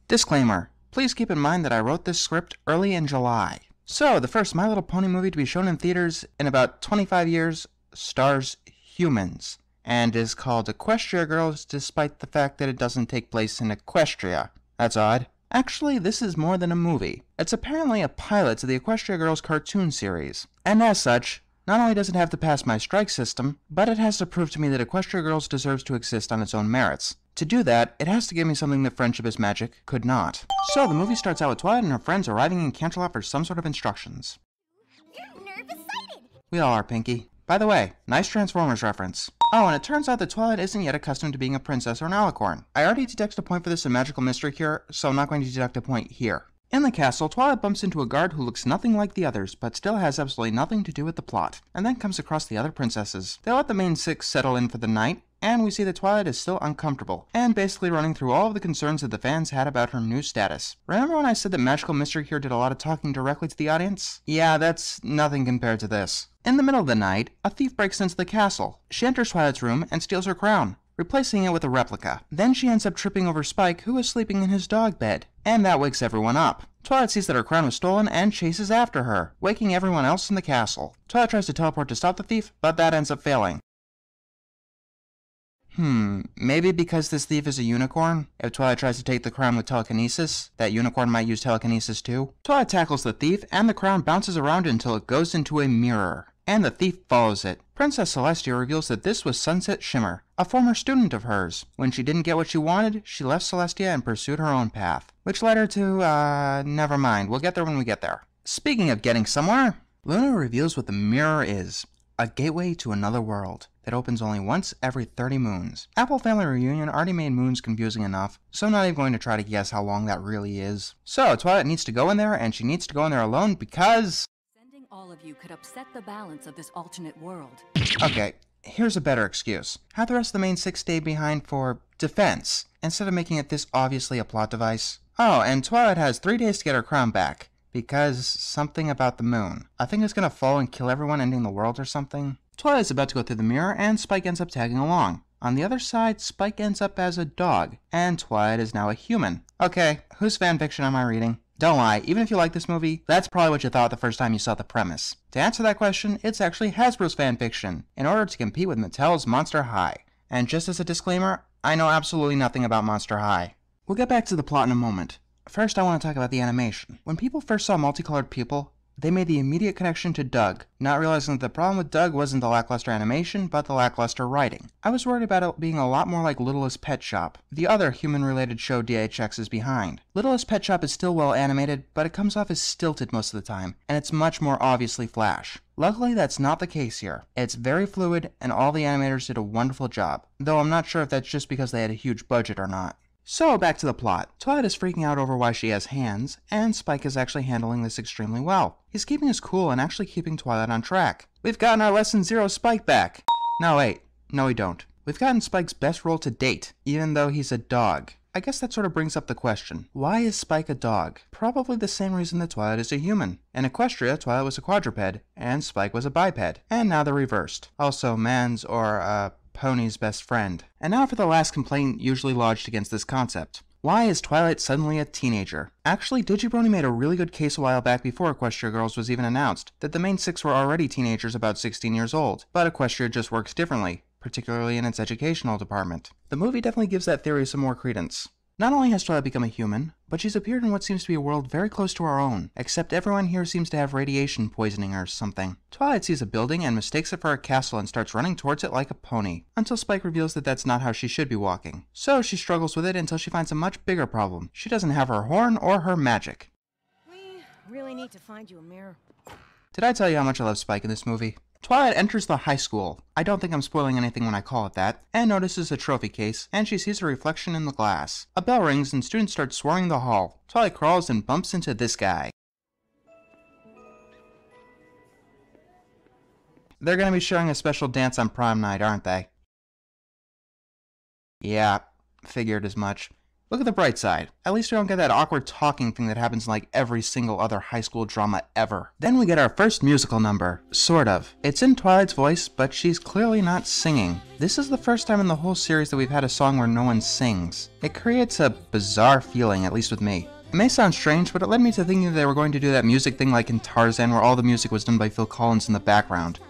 Disclaimer. Please keep in mind that I wrote this script early in July. So, the first My Little Pony movie to be shown in theaters in about 25 years stars humans, and is called Equestria Girls despite the fact that it doesn't take place in Equestria. That's odd. Actually, this is more than a movie. It's apparently a pilot to the Equestria Girls cartoon series, and as such, not only does it have to pass my strike system, but it has to prove to me that Equestria Girls deserves to exist on its own merits. To do that, it has to give me something that Friendship is Magic could not. So the movie starts out with Twilight and her friends arriving in Canterlot for some sort of instructions. You're nervous-sighted! We all are, Pinky. By the way, nice Transformers reference. Oh, and it turns out that Twilight isn't yet accustomed to being a princess or an alicorn. I already deducted a point for this in Magical Mystery Cure, so I'm not going to deduct a point here. In the castle, Twilight bumps into a guard who looks nothing like the others, but still has absolutely nothing to do with the plot, and then comes across the other princesses. They let the main six settle in for the night, and we see that Twilight is still uncomfortable, and basically running through all of the concerns that the fans had about her new status. Remember when I said that Magical Mystery Cure did a lot of talking directly to the audience? Yeah, that's nothing compared to this. In the middle of the night, a thief breaks into the castle. She enters Twilight's room and steals her crown, replacing it with a replica. Then she ends up tripping over Spike, who is sleeping in his dog bed, and that wakes everyone up. Twilight sees that her crown was stolen and chases after her, waking everyone else in the castle. Twilight tries to teleport to stop the thief, but that ends up failing. Maybe because this thief is a unicorn? If Twilight tries to take the crown with telekinesis, that unicorn might use telekinesis too? Twilight tackles the thief, and the crown bounces around until it goes into a mirror, and the thief follows it. Princess Celestia reveals that this was Sunset Shimmer, a former student of hers. When she didn't get what she wanted, she left Celestia and pursued her own path, which led her to, never mind. We'll get there when we get there. Speaking of getting somewhere, Luna reveals what the mirror is. A gateway to another world that opens only once every 30 moons. Apple Family Reunion already made moons confusing enough, so I'm not even going to try to guess how long that really is. So, Twilight needs to go in there, and she needs to go in there alone because... Sending all of you could upset the balance of this alternate world. Okay, here's a better excuse. Have the rest of the main six stay behind for defense, instead of making it this obviously a plot device. Oh, and Twilight has 3 days to get her crown back. Because something about the moon. I think it's gonna fall and kill everyone, ending the world or something. Twilight is about to go through the mirror, and Spike ends up tagging along. On the other side, Spike ends up as a dog, and Twilight is now a human. Okay, whose fanfiction am I reading? Don't lie, even if you like this movie, that's probably what you thought the first time you saw the premise. To answer that question, it's actually Hasbro's fanfiction, in order to compete with Mattel's Monster High. And just as a disclaimer, I know absolutely nothing about Monster High. We'll get back to the plot in a moment. First, I want to talk about the animation. When people first saw multicolored people, they made the immediate connection to Doug, not realizing that the problem with Doug wasn't the lackluster animation, but the lackluster writing. I was worried about it being a lot more like Littlest Pet Shop, the other human-related show DHX is behind. Littlest Pet Shop is still well animated, but it comes off as stilted most of the time, and it's much more obviously Flash. Luckily, that's not the case here. It's very fluid, and all the animators did a wonderful job, though I'm not sure if that's just because they had a huge budget or not. So, back to the plot. Twilight is freaking out over why she has hands, and Spike is actually handling this extremely well. He's keeping us cool and actually keeping Twilight on track. We've gotten our Lesson 0 Spike back! No, wait. No, we don't. We've gotten Spike's best role to date, even though he's a dog. I guess that sort of brings up the question. Why is Spike a dog? Probably the same reason that Twilight is a human. In Equestria, Twilight was a quadruped, and Spike was a biped. And now they're reversed. Also, man's or, pony's best friend. And now for the last complaint usually lodged against this concept. Why is Twilight suddenly a teenager? Actually, Digibrony made a really good case a while back before Equestria Girls was even announced, that the main six were already teenagers about 16 years old, but Equestria just works differently, particularly in its educational department. The movie definitely gives that theory some more credence. Not only has Twilight become a human, but she's appeared in what seems to be a world very close to our own, except everyone here seems to have radiation poisoning or something. Twilight sees a building and mistakes it for a castle and starts running towards it like a pony, until Spike reveals that that's not how she should be walking. So she struggles with it until she finds a much bigger problem. She doesn't have her horn or her magic. We really need to find you a mirror. Did I tell you how much I love Spike in this movie? Twilight enters the high school. I don't think I'm spoiling anything when I call it that, and notices a trophy case, and she sees a reflection in the glass. A bell rings and students start swarming the hall. Twilight crawls and bumps into this guy. They're gonna be showing a special dance on prom night, aren't they? Yeah, figured as much. Look at the bright side. At least we don't get that awkward talking thing that happens in like every single other high school drama ever. Then we get our first musical number. Sort of. It's in Twilight's voice, but she's clearly not singing. This is the first time in the whole series that we've had a song where no one sings. It creates a bizarre feeling, at least with me. It may sound strange, but it led me to thinking that they were going to do that music thing like in Tarzan where all the music was done by Phil Collins in the background.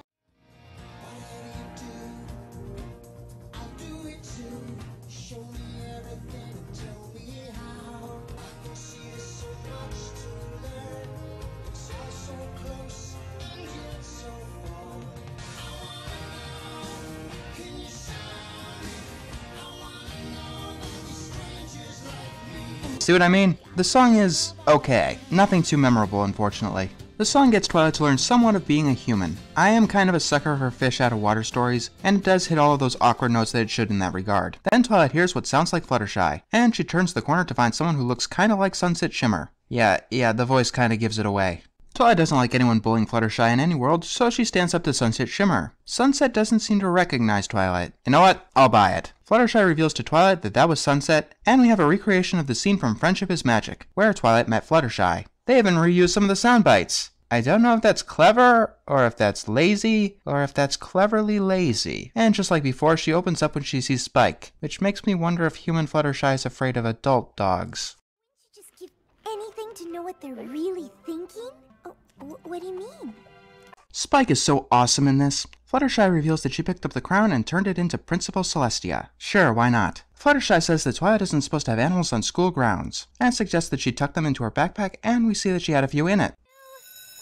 See what I mean? The song is okay. Nothing too memorable, unfortunately. The song gets Twilight to learn somewhat of being a human. I am kind of a sucker for fish out of water stories, and it does hit all of those awkward notes that it should in that regard. Then Twilight hears what sounds like Fluttershy, and she turns the corner to find someone who looks kinda like Sunset Shimmer. Yeah, the voice kinda gives it away. Twilight doesn't like anyone bullying Fluttershy in any world, so she stands up to Sunset Shimmer. Sunset doesn't seem to recognize Twilight. You know what? I'll buy it. Fluttershy reveals to Twilight that that was Sunset, and we have a recreation of the scene from Friendship is Magic, where Twilight met Fluttershy. They even reused some of the sound bites. I don't know if that's clever, or if that's lazy, or if that's cleverly lazy. And just like before, she opens up when she sees Spike, which makes me wonder if human Fluttershy is afraid of adult dogs. Wouldn't you just give anything to know what they're really thinking? What do you mean? Spike is so awesome in this. Fluttershy reveals that she picked up the crown and turned it into Principal Celestia. Sure, why not? Fluttershy says that Twilight isn't supposed to have animals on school grounds, and suggests that she tuck them into her backpack, and we see that she had a few in it.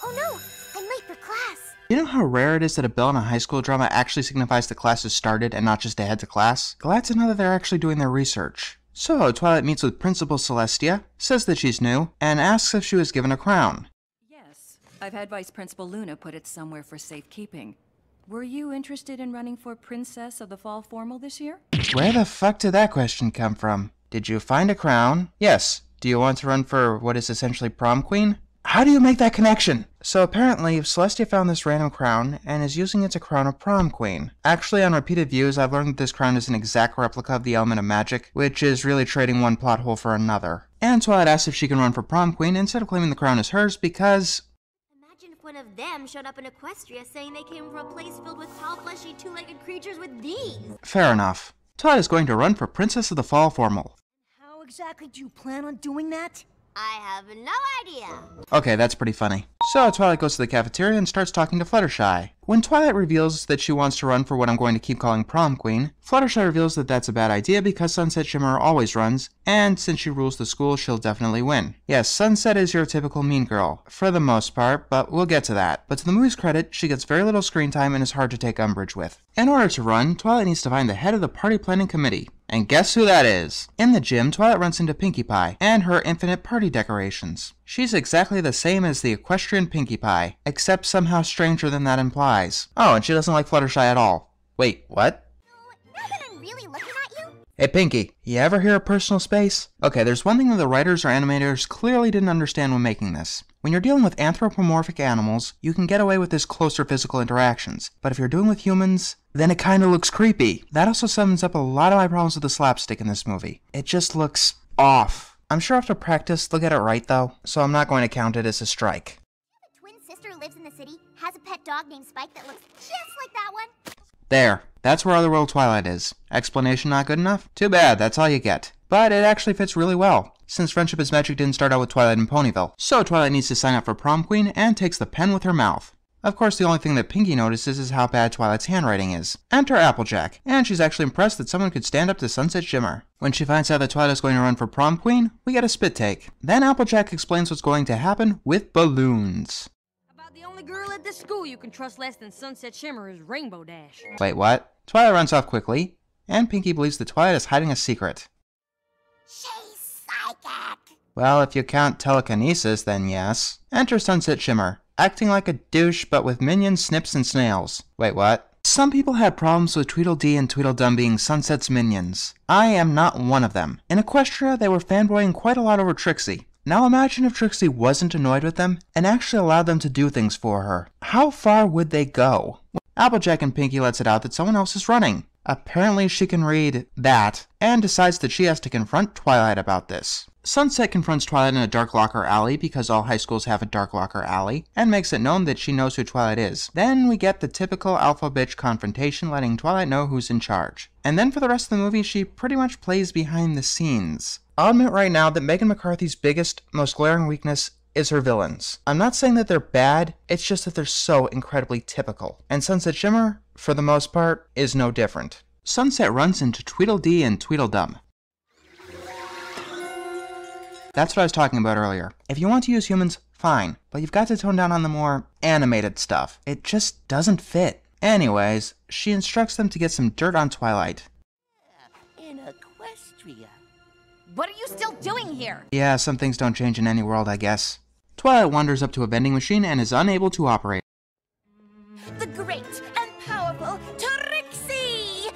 Oh no, I'm late for class. You know how rare it is that a bell in a high school drama actually signifies the class has started and not just to head to class? Glad to know that they're actually doing their research. So, Twilight meets with Principal Celestia, says that she's new, and asks if she was given a crown. Yes, I've had Vice Principal Luna put it somewhere for safekeeping. Were you interested in running for Princess of the Fall Formal this year? Where the fuck did that question come from? Did you find a crown? Yes. Do you want to run for what is essentially prom queen? How do you make that connection? So apparently, Celestia found this random crown and is using it to crown a prom queen. Actually, on repeated views, I've learned that this crown is an exact replica of the element of magic, which is really trading one plot hole for another. And Twilight asks if she can run for prom queen instead of claiming the crown is hers because... Imagine if one of them showed up in Equestria saying they came from a place filled with tall, fleshy, two-legged creatures with these. Fair enough. Twilight is going to run for Princess of the Fall Formal. How exactly do you plan on doing that? I have no idea. Okay, that's pretty funny. So Twilight goes to the cafeteria and starts talking to Fluttershy. When Twilight reveals that she wants to run for what I'm going to keep calling prom queen, Fluttershy reveals that that's a bad idea because Sunset Shimmer always runs, and since she rules the school, she'll definitely win. Yes, Sunset is your typical mean girl, for the most part, but we'll get to that. But to the movie's credit, she gets very little screen time and is hard to take umbrage with. In order to run, Twilight needs to find the head of the party planning committee. And guess who that is? In the gym, Twilight runs into Pinkie Pie and her infinite party decorations. She's exactly the same as the equestrian Pinkie Pie, except somehow stranger than that implies. Oh, and she doesn't like Fluttershy at all. Wait, what? Now that I'm really looking at you? Hey Pinkie, you ever hear of personal space? Okay, there's one thing that the writers or animators clearly didn't understand when making this. When you're dealing with anthropomorphic animals, you can get away with this closer physical interactions. But if you're dealing with humans, then it kinda looks creepy. That also sums up a lot of my problems with the slapstick in this movie. It just looks off. I'm sure after practice they'll get it right though, so I'm not going to count it as a strike. The twin sister who lives in the city, has a pet dog named Spike that looks just like that one. There. That's where Otherworld Twilight is. Explanation not good enough? Too bad, that's all you get. But it actually fits really well, since Friendship is Magic didn't start out with Twilight in Ponyville. So Twilight needs to sign up for prom queen and takes the pen with her mouth. Of course, the only thing that Pinkie notices is how bad Twilight's handwriting is. Enter Applejack, and she's actually impressed that someone could stand up to Sunset Shimmer. When she finds out that Twilight's going to run for prom queen, we get a spit take. Then Applejack explains what's going to happen with balloons. About the only girl at this school you can trust less than Sunset Shimmer is Rainbow Dash. Wait, what? Twilight runs off quickly, and Pinkie believes that Twilight is hiding a secret. She's psychic. Well, if you count telekinesis, then yes. Enter Sunset Shimmer, acting like a douche but with minions, snips, and snails. Wait, what? Some people had problems with Tweedledee and Tweedledum being Sunset's minions. I am not one of them. In Equestria, they were fanboying quite a lot over Trixie. Now imagine if Trixie wasn't annoyed with them and actually allowed them to do things for her. How far would they go? Applejack and Pinkie lets it out that someone else is running. Apparently she can read that, and decides that she has to confront Twilight about this. Sunset confronts Twilight in a dark locker alley because all high schools have a dark locker alley, and makes it known that she knows who Twilight is. Then we get the typical alpha bitch confrontation, letting Twilight know who's in charge. And then for the rest of the movie, she pretty much plays behind the scenes. I'll admit right now that Megan McCarthy's biggest, most glaring weakness is her villains. I'm not saying that they're bad, it's just that they're so incredibly typical. And Sunset Shimmer, for the most part, is no different. Sunset runs into Tweedledee and Tweedledum. That's what I was talking about earlier. If you want to use humans, fine, but you've got to tone down on the more animated stuff. It just doesn't fit. Anyways, she instructs them to get some dirt on Twilight. In Equestria. What are you still doing here? Yeah, some things don't change in any world, I guess. Twilight wanders up to a vending machine and is unable to operate. The great and powerful Trixie!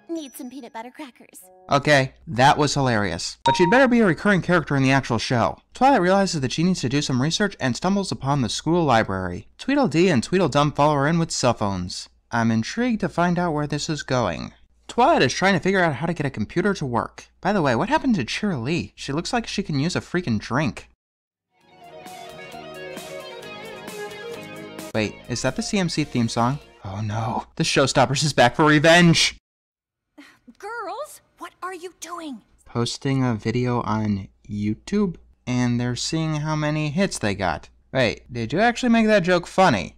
Need some peanut butter crackers. Okay, that was hilarious. But she'd better be a recurring character in the actual show. Twilight realizes that she needs to do some research and stumbles upon the school library. Tweedledee and Tweedledum follow her in with cell phones. I'm intrigued to find out where this is going. Twilight is trying to figure out how to get a computer to work. By the way, what happened to Cheerilee? She looks like she can use a freaking drink. Wait, is that the CMC theme song? Oh no, the Showstoppers is back for revenge! Girls, what are you doing? Posting a video on YouTube, and they're seeing how many hits they got. Wait, did you actually make that joke funny?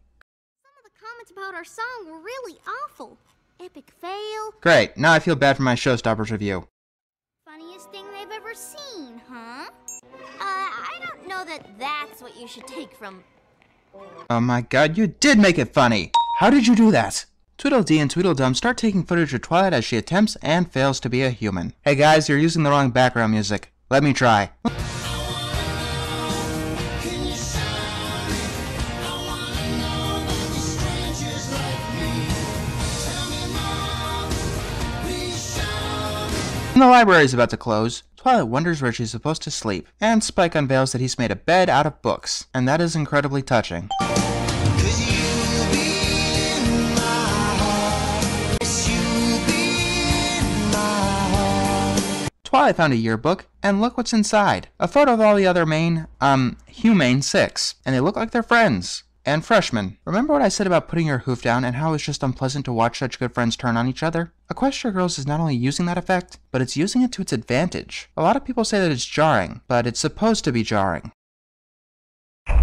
Some of the comments about our song were really awful. Epic fail. Great, now I feel bad for my Showstoppers review. Funniest thing they've ever seen, huh? I don't know that that's what you should take from... Oh my god, you did make it funny! How did you do that? Tweedledee and Tweedledum start taking footage of Twilight as she attempts and fails to be a human. Hey guys, you're using the wrong background music. Let me try. When the library is about to close, Twilight wonders where she's supposed to sleep, and Spike unveils that he's made a bed out of books, and that is incredibly touching. Twilight found a yearbook, and look what's inside. A photo of all the other humane six, and they look like they're friends. And freshmen. Remember what I said about putting your hoof down and how it's just unpleasant to watch such good friends turn on each other? Equestria Girls is not only using that effect, but it's using it to its advantage. A lot of people say that it's jarring, but it's supposed to be jarring. The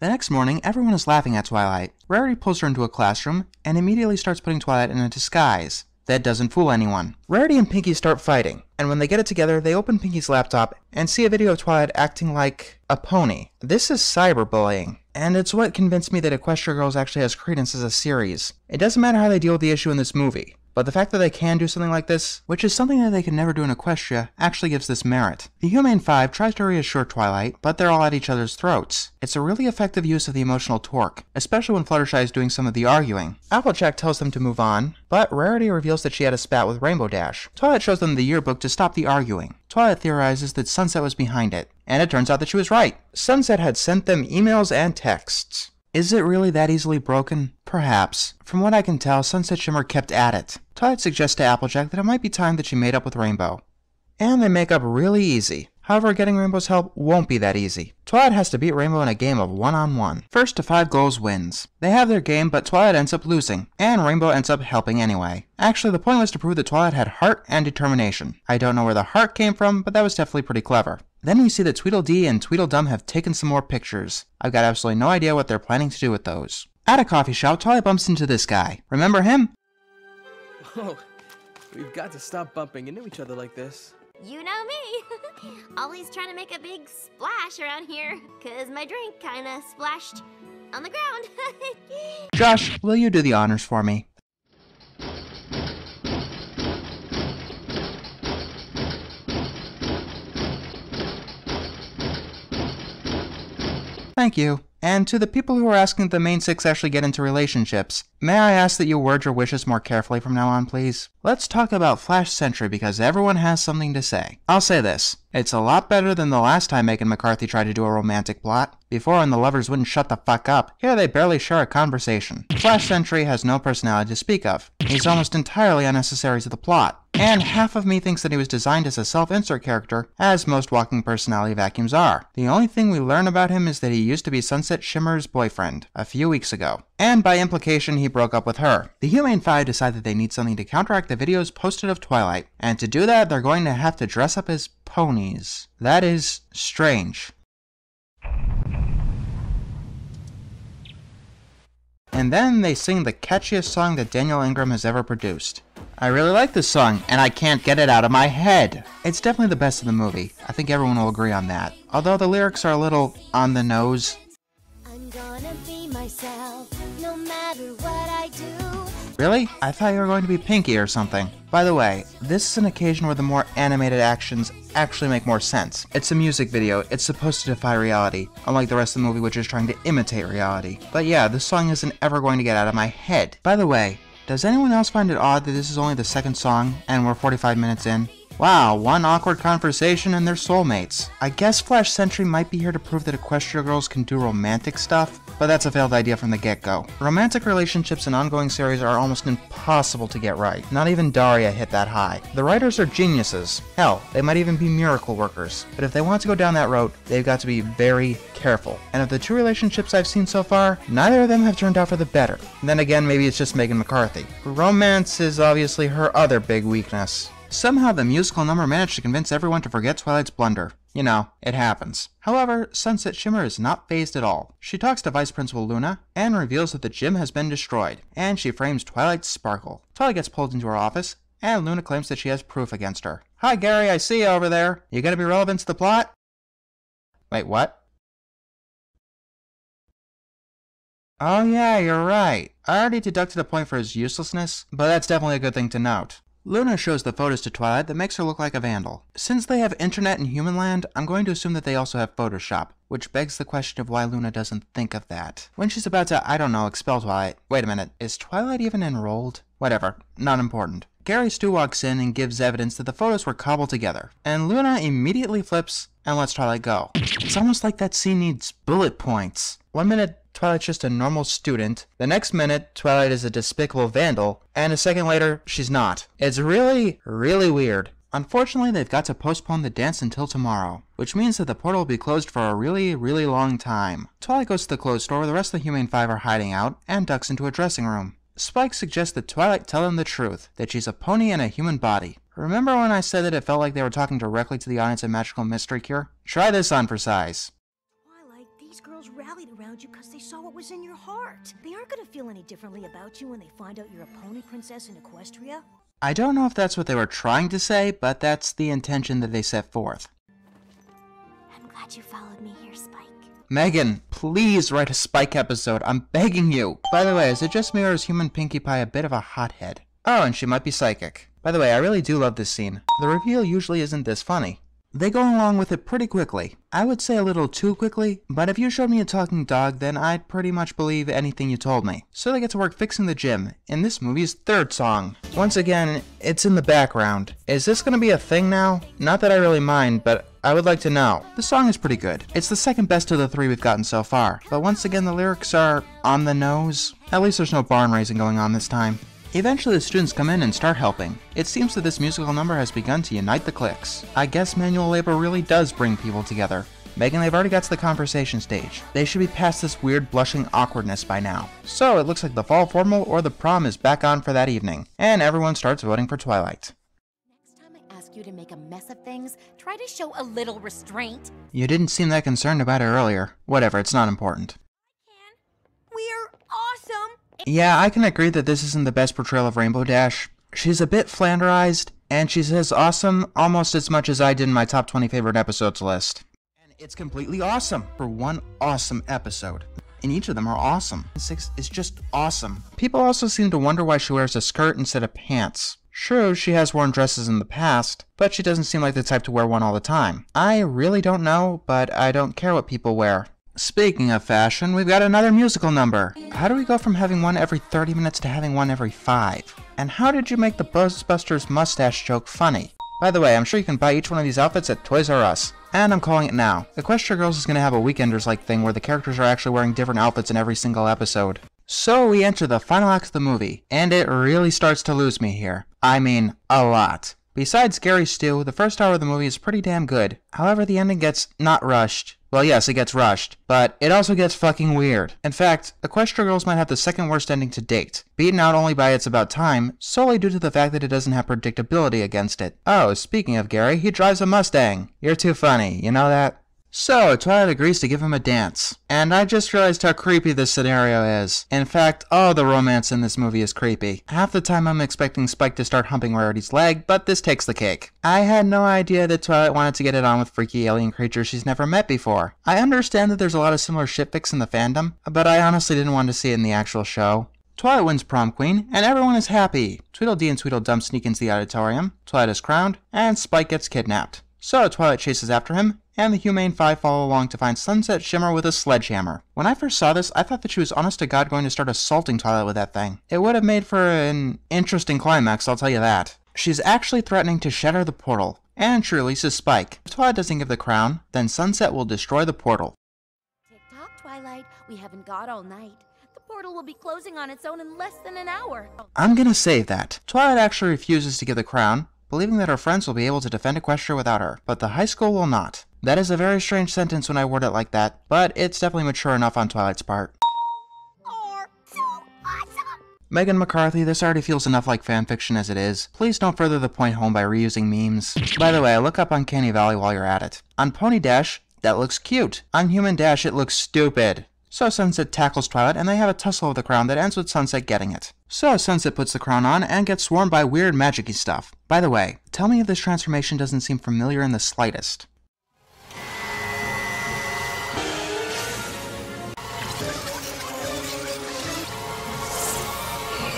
next morning, everyone is laughing at Twilight. Rarity pulls her into a classroom, and immediately starts putting Twilight in a disguise. That doesn't fool anyone. Rarity and Pinky start fighting, and when they get it together, they open Pinky's laptop and see a video of Twilight acting like a pony. This is cyberbullying, and it's what convinced me that Equestria Girls actually has credence as a series. It doesn't matter how they deal with the issue in this movie, but the fact that they can do something like this, which is something that they could never do in Equestria, actually gives this merit. The Humane Five tries to reassure Twilight, but they're all at each other's throats. It's a really effective use of the emotional torque, especially when Fluttershy is doing some of the arguing. Applejack tells them to move on, but Rarity reveals that she had a spat with Rainbow Dash. Twilight shows them the yearbook to stop the arguing. Twilight theorizes that Sunset was behind it, and it turns out that she was right. Sunset had sent them emails and texts. Is it really that easily broken? Perhaps. From what I can tell, Sunset Shimmer kept at it. Twilight suggests to Applejack that it might be time that she made up with Rainbow. And they make up really easy. However, getting Rainbow's help won't be that easy. Twilight has to beat Rainbow in a game of one-on-one. First to 5 goals wins. They have their game, but Twilight ends up losing, and Rainbow ends up helping anyway. Actually, the point was to prove that Twilight had heart and determination. I don't know where the heart came from, but that was definitely pretty clever. Then we see that Tweedledee and Tweedledum have taken some more pictures. I've got absolutely no idea what they're planning to do with those. At a coffee shop, Twilight bumps into this guy. Remember him? Oh, we've got to stop bumping into each other like this. You know me. Always trying to make a big splash around here, 'cause my drink kinda splashed on the ground. Josh, will you do the honors for me? Thank you. And to the people who are asking if the main 6 actually get into relationships, May I ask that you word your wishes more carefully from now on, please? Let's talk about Flash Sentry because everyone has something to say. I'll say this. It's a lot better than the last time Megan McCarthy tried to do a romantic plot. Before, when the lovers wouldn't shut the fuck up, here they barely share a conversation. Flash Sentry has no personality to speak of. He's almost entirely unnecessary to the plot. And half of me thinks that he was designed as a self-insert character, as most walking personality vacuums are. The only thing we learn about him is that he used to be Sunset Shimmer's boyfriend, a few weeks ago. And by implication, he broke up with her. The Humane 5 decide that they need something to counteract the videos posted of Twilight. And to do that, they're going to have to dress up as ponies. That is strange. And then they sing the catchiest song that Daniel Ingram has ever produced. I really like this song, and I can't get it out of my head. It's definitely the best of the movie. I think everyone will agree on that. Although the lyrics are a little on the nose. I'm gonna be myself, no matter what I do. Really? I thought you were going to be Pinky or something. By the way, this is an occasion where the more animated actions actually make more sense. It's a music video, it's supposed to defy reality, unlike the rest of the movie which is trying to imitate reality. But yeah, this song isn't ever going to get out of my head. By the way, does anyone else find it odd that this is only the second song, and we're 45 minutes in? Wow, one awkward conversation and they're soulmates. I guess Flash Sentry might be here to prove that Equestria girls can do romantic stuff, but that's a failed idea from the get-go. Romantic relationships in ongoing series are almost impossible to get right. Not even Daria hit that high. The writers are geniuses. Hell, they might even be miracle workers. But if they want to go down that road, they've got to be very careful. And of the two relationships I've seen so far, neither of them have turned out for the better. Then again, maybe it's just Megan McCarthy. Romance is obviously her other big weakness. Somehow the musical number managed to convince everyone to forget Twilight's blunder. You know, it happens. However, Sunset Shimmer is not fazed at all. She talks to Vice Principal Luna, and reveals that the gym has been destroyed, and she frames Twilight's sparkle. Twilight gets pulled into her office, and Luna claims that she has proof against her. Hi Gary, I see you over there. You gonna be relevant to the plot? Wait, what? Oh yeah, you're right. I already deducted a point for his uselessness, but that's definitely a good thing to note. Luna shows the photos to Twilight that makes her look like a vandal. Since they have internet in human land, I'm going to assume that they also have Photoshop, which begs the question of why Luna doesn't think of that. When she's about to, I don't know, expel Twilight. Wait a minute, is Twilight even enrolled? Whatever, not important. Gary Stu walks in and gives evidence that the photos were cobbled together, and Luna immediately flips and lets Twilight go. It's almost like that scene needs bullet points. 1 minute, Twilight's just a normal student. The next minute, Twilight is a despicable vandal. And a second later, she's not. It's really, really weird. Unfortunately, they've got to postpone the dance until tomorrow, which means that the portal will be closed for a really, really long time. Twilight goes to the clothes store where the rest of the Humane 5 are hiding out, and ducks into a dressing room. Spike suggests that Twilight tell them the truth, that she's a pony in a human body. Remember when I said that it felt like they were talking directly to the audience of Magical Mystery Cure? Try this on for size. Twilight, these girls rallied around you because they saw what was in your heart. They aren't gonna feel any differently about you when they find out you're a pony princess in Equestria. I don't know if that's what they were trying to say, but that's the intention that they set forth. I'm glad you followed me here, Spike. Megan, please write a Spike episode, I'm begging you! By the way, is it just me or is Human Pinkie Pie a bit of a hothead? Oh, and she might be psychic. By the way, I really do love this scene. The reveal usually isn't this funny. They go along with it pretty quickly. I would say a little too quickly, but if you showed me a talking dog, then I'd pretty much believe anything you told me. So they get to work fixing the gym, in this movie's third song. Once again, it's in the background. Is this gonna be a thing now? Not that I really mind, but I would like to know. The song is pretty good. It's the second best of the three we've gotten so far, but once again the lyrics are on the nose. At least there's no barn raising going on this time. Eventually the students come in and start helping. It seems that this musical number has begun to unite the cliques. I guess manual labor really does bring people together. Megan, they've already got to the conversation stage. They should be past this weird blushing awkwardness by now. So it looks like the fall formal or the prom is back on for that evening, and everyone starts voting for Twilight. Next time I ask you to make a mess of things, try to show a little restraint. You didn't seem that concerned about it earlier. Whatever, it's not important. We're awesome! Yeah, I can agree that this isn't the best portrayal of Rainbow Dash. She's a bit Flanderized, and she says awesome almost as much as I did in my top 20 favorite episodes list. And it's completely awesome for one awesome episode. And each of them are awesome. 6 is just awesome. People also seem to wonder why she wears a skirt instead of pants. True, she has worn dresses in the past, but she doesn't seem like the type to wear one all the time. I really don't know, but I don't care what people wear. Speaking of fashion, we've got another musical number. How do we go from having one every 30 minutes to having one every 5? And how did you make the Ghostbusters mustache joke funny? By the way, I'm sure you can buy each one of these outfits at Toys R Us. And I'm calling it now. Equestria Girls is going to have a Weekenders-like thing where the characters are actually wearing different outfits in every single episode. So we enter the final act of the movie, and it really starts to lose me here. I mean, a lot. Besides Scary Stew, the first hour of the movie is pretty damn good. However, the ending gets not rushed. Well, yes, it gets rushed, but it also gets fucking weird. In fact, Equestria Girls might have the second worst ending to date, beaten out only by It's About Time, solely due to the fact that it doesn't have predictability against it. Oh, speaking of Gary, he drives a Mustang. You're too funny, you know that? So, Twilight agrees to give him a dance. And I just realized how creepy this scenario is. In fact, all the romance in this movie is creepy. Half the time I'm expecting Spike to start humping Rarity's leg, but this takes the cake. I had no idea that Twilight wanted to get it on with freaky alien creatures she's never met before. I understand that there's a lot of similar shitfics in the fandom, but I honestly didn't want to see it in the actual show. Twilight wins prom queen, and everyone is happy. Tweedledee and Tweedledum sneak into the auditorium, Twilight is crowned, and Spike gets kidnapped. So Twilight chases after him, and the Humane Five follow along to find Sunset Shimmer with a sledgehammer. When I first saw this, I thought that she was honest to God going to start assaulting Twilight with that thing. It would have made for an interesting climax, I'll tell you that. She's actually threatening to shatter the portal, and she releases Spike. If Twilight doesn't give the crown, then Sunset will destroy the portal. Tick-tock, Twilight. We haven't got all night. The portal will be closing on its own in less than an hour. I'm gonna save that. Twilight actually refuses to give the crown, believing that her friends will be able to defend Equestria without her, but the high school will not. That is a very strange sentence when I word it like that, but it's definitely mature enough on Twilight's part. So awesome! Megan McCarthy, this already feels enough like fanfiction as it is. Please don't further the point home by reusing memes. By the way, look up Uncanny Valley while you're at it. On Pony Dash, that looks cute. On Human Dash, it looks stupid. So Sunset tackles Twilight, and they have a tussle over the crown that ends with Sunset getting it. So Sunset puts the crown on and gets swarmed by weird magic-y stuff. By the way, tell me if this transformation doesn't seem familiar in the slightest.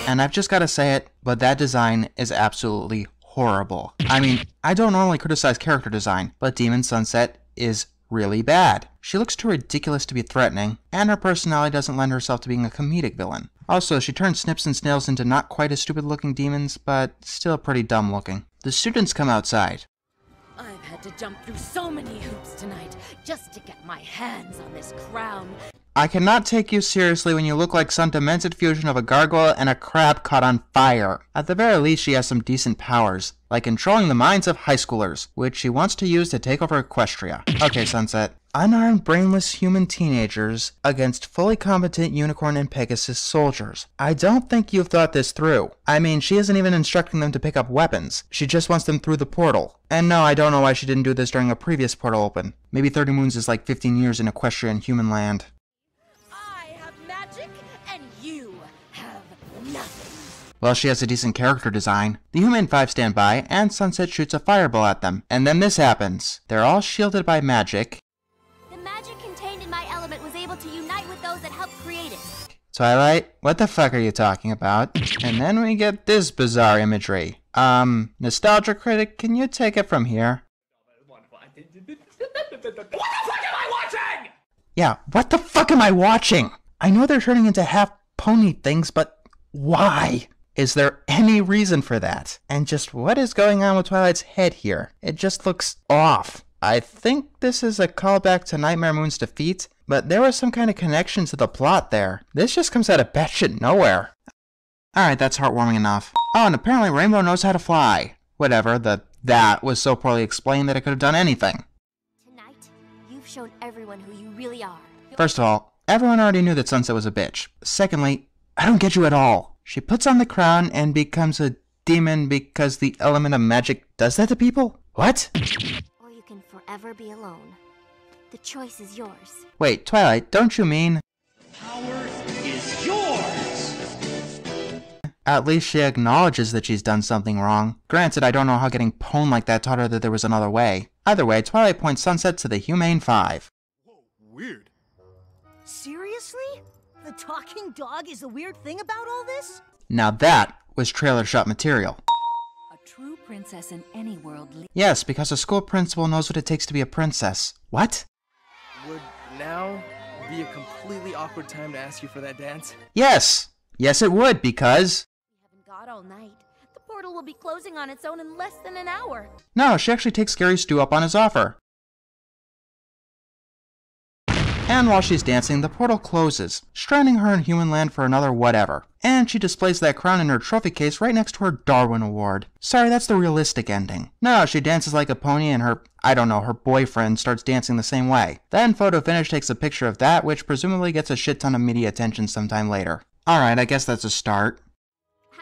And I've just gotta say it, but that design is absolutely horrible. I mean, I don't normally criticize character design, but Demon Sunset is really bad. She looks too ridiculous to be threatening, and her personality doesn't lend herself to being a comedic villain. Also, she turns Snips and Snails into not quite as stupid looking demons, but still pretty dumb looking. The students come outside. I've had to jump through so many hoops tonight just to get my hands on this crown. I cannot take you seriously when you look like some demented fusion of a gargoyle and a crab caught on fire. At the very least, she has some decent powers, like controlling the minds of high schoolers, which she wants to use to take over Equestria. Okay, Sunset. Unarmed, brainless human teenagers against fully competent Unicorn and Pegasus soldiers. I don't think you've thought this through. I mean, she isn't even instructing them to pick up weapons. She just wants them through the portal. And no, I don't know why she didn't do this during a previous portal open. Maybe 30 moons is like 15 years in Equestria and human land. Well, she has a decent character design. The Humane Five stand by, and Sunset shoots a fireball at them. And then this happens. They're all shielded by magic. The magic contained in my element was able to unite with those that helped create it. Twilight, what the fuck are you talking about? And then we get this bizarre imagery. Nostalgia Critic, can you take it from here? What the fuck am I watching? Yeah, what the fuck am I watching? I know they're turning into half pony things, but why? Is there any reason for that? And just what is going on with Twilight's head here? It just looks off. I think this is a callback to Nightmare Moon's defeat, but there was some kind of connection to the plot there. This just comes out of batshit nowhere. Alright, that's heartwarming enough. Oh, and apparently Rainbow knows how to fly. Whatever, that was so poorly explained that it could have done anything. Tonight, you've shown everyone who you really are. First of all, everyone already knew that Sunset was a bitch. Secondly, I don't get you at all. She puts on the crown and becomes a demon because the element of magic does that to people? What? Or you can forever be alone. The choice is yours. Wait, Twilight, don't you mean... Power is yours! At least she acknowledges that she's done something wrong. Granted, I don't know how getting pwned like that taught her that there was another way. Either way, Twilight points Sunset to the Humane Five. Whoa, weird. Seriously? The talking dog is the weird thing about all this? Now that was trailer shot material. A true princess in any world. Yes, because a school principal knows what it takes to be a princess. What? Would now be a completely awkward time to ask you for that dance? Yes! Yes, it would, because... We haven't got all night. The portal will be closing on its own in less than an hour. No, she actually takes Gary Stu up on his offer. And while she's dancing, the portal closes, stranding her in human land for another whatever. And she displays that crown in her trophy case right next to her Darwin Award. Sorry, that's the realistic ending. No, she dances like a pony and her, her boyfriend starts dancing the same way. Then Photo Finish takes a picture of that, which presumably gets a shit ton of media attention sometime later. Alright, I guess that's a start.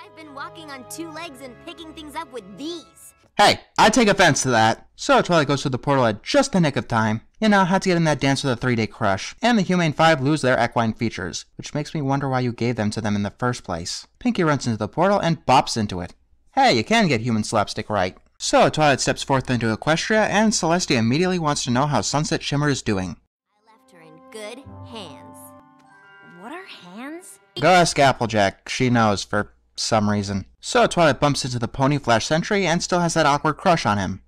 I've been walking on 2 legs and picking things up with these. Hey, I take offense to that. So Twilight goes through the portal at just the nick of time. You know, had to get in that dance with a 3-day crush. And the Humane 5 lose their equine features, which makes me wonder why you gave them to them in the first place. Pinky runs into the portal and bops into it. Hey, you can get human slapstick right. So Twilight steps forth into Equestria, and Celestia immediately wants to know how Sunset Shimmer is doing. I left her in good hands. What are hands? Go ask Applejack, she knows for some reason. So Twilight bumps into the Pony Flash Sentry and still has that awkward crush on him.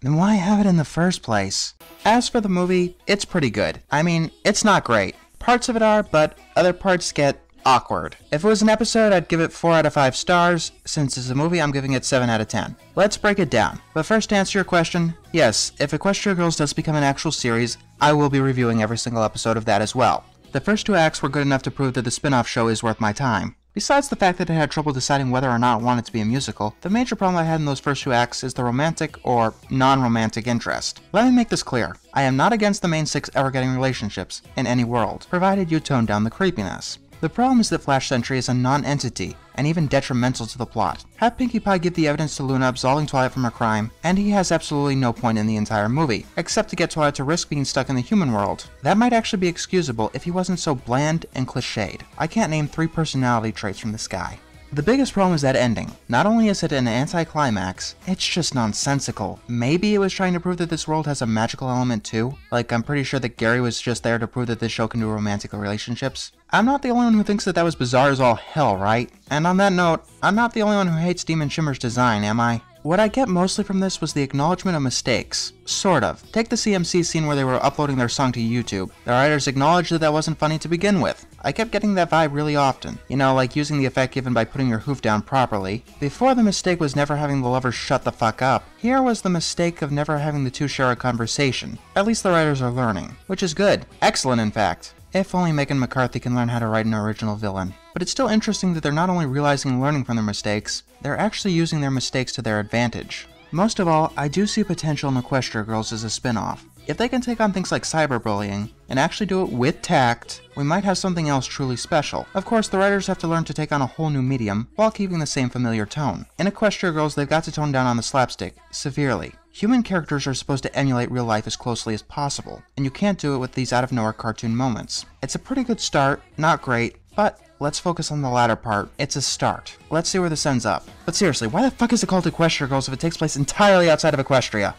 Then why have it in the first place? As for the movie, it's pretty good. I mean, it's not great. Parts of it are, but other parts get awkward. If it was an episode, I'd give it 4 out of 5 stars. Since it's a movie, I'm giving it 7 out of 10. Let's break it down. But first, to answer your question, yes, if Equestria Girls does become an actual series, I will be reviewing every single episode of that as well. The first 2 acts were good enough to prove that the spin-off show is worth my time. Besides the fact that it had trouble deciding whether or not it wanted to be a musical, the major problem I had in those first 2 acts is the romantic or non-romantic interest. Let me make this clear. I am not against the main 6 ever getting relationships in any world, provided you tone down the creepiness. The problem is that Flash Sentry is a non-entity, and even detrimental to the plot. Have Pinkie Pie give the evidence to Luna absolving Twilight from her crime, and he has absolutely no point in the entire movie, except to get Twilight to risk being stuck in the human world. That might actually be excusable if he wasn't so bland and cliched. I can't name 3 personality traits from this guy. The biggest problem is that ending. Not only is it an anticlimax, it's just nonsensical. Maybe it was trying to prove that this world has a magical element too? Like, I'm pretty sure that Gary was just there to prove that this show can do romantic relationships. I'm not the only one who thinks that was bizarre as all hell, right? And on that note, I'm not the only one who hates Demon Shimmer's design, am I? What I get mostly from this was the acknowledgement of mistakes. Sort of. Take the CMC scene where they were uploading their song to YouTube. The writers acknowledged that that wasn't funny to begin with. I kept getting that vibe really often. You know, like using the effect given by putting your hoof down properly. Before, the mistake was never having the lovers shut the fuck up. Here was the mistake of never having the 2 share a conversation. At least the writers are learning. Which is good. Excellent, in fact. If only Megan McCarthy can learn how to write an original villain. But it's still interesting that they're not only realizing and learning from their mistakes, they're actually using their mistakes to their advantage. Most of all, I do see potential in Equestria Girls as a spin-off. If they can take on things like cyberbullying, and actually do it with tact, we might have something else truly special. Of course, the writers have to learn to take on a whole new medium, while keeping the same familiar tone. In Equestria Girls, they've got to tone down on the slapstick, severely. Human characters are supposed to emulate real life as closely as possible, and you can't do it with these out-of-nowhere cartoon moments. It's a pretty good start, not great, but let's focus on the latter part. It's a start. Let's see where this ends up. But seriously, why the fuck is it called Equestria Girls if it takes place entirely outside of Equestria?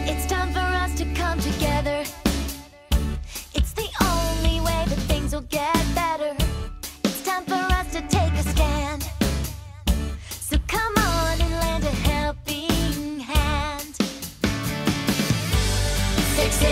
It's time for us to come together. It's the only way that things will get better. It's time for us to take a stand. So come on and lend a helping hand. 6